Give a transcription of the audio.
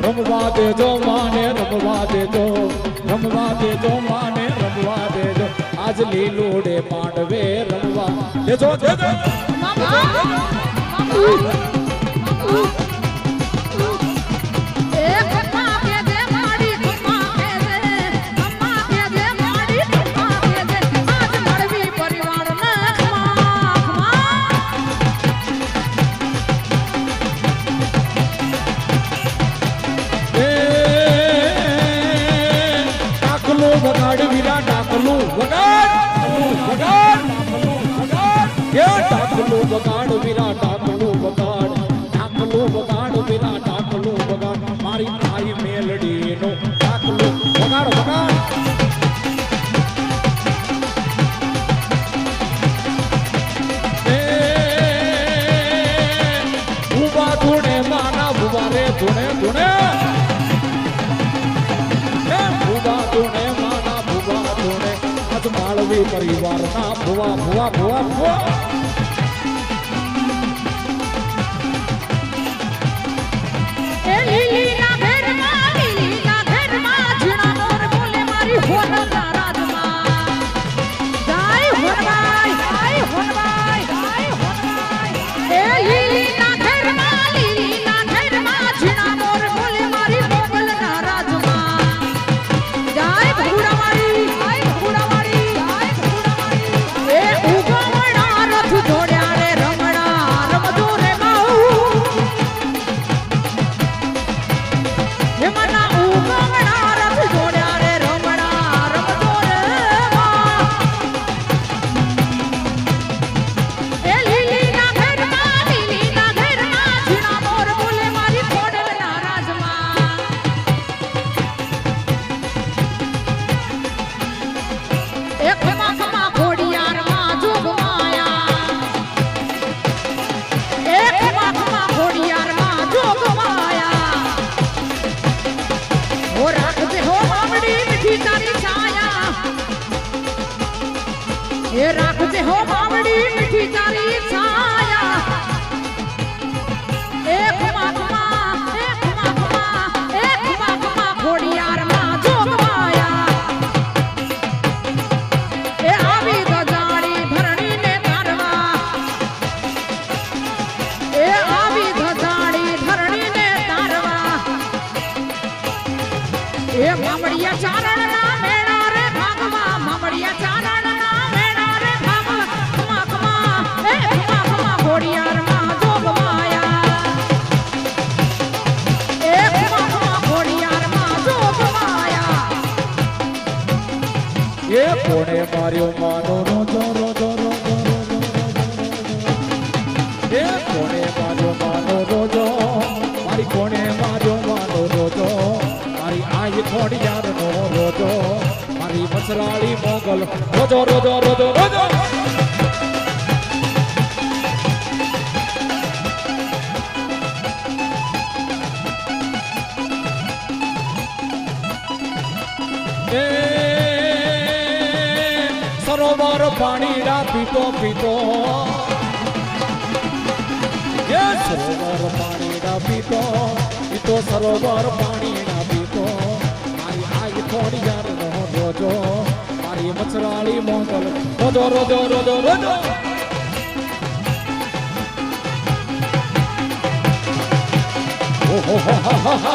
રમવા દેજો માને રમવા દેજો રમવા દેજો માને રમવા દેજો આજ લીલુડે માંડવે રમવા દેજો દેજો વગાડ વીરા ડાકલું વગાડ વગાડ ડાકલું વગાડ વીરા ડાકલું વગાડ ડાકલું વગાડ વીરા ડાકલું વગાડ મારી ભાઈ મેલડીનો ડાકલું વગાડ વગાડ ભૂવા ધૂણે માના ભૂવા રે ધૂણે ધૂણે માળવી પરિવારના ભુવા ભુવા ભુવા ભુવા રાખજે હો માવડી મીઠી તારી છાયા એક માખમાં ઘોડિયાર માં જોગવાયા એ આવી ગજાડી ધરણી ને તારવા એ આવી ગજાડી ધરણી ને તારવા એ મામડિયા ચારણ ના મેળા રે ભાગવા મામડિયા ચારણ કોણે માર્યો માનો રોજો રોજો રોજો એ કોણે માર્યો માનો રોજો મારી કોણે માર્યો માનો રોજો મારી આઈ થોડી યાર નો રોજો મારી મસરાળી મોગલ રોજો રોજો રોજો રોજો સરોવર પાણીડા પીતો પીતો સરોવર પાણીડા પીતો પીતો સરોવર પાણીડા પીતો મારી આઈ થોડી યાર નો રોજો મારી મચરાળી મોગલ રોજો રોજો રોજો રોજો ઓહો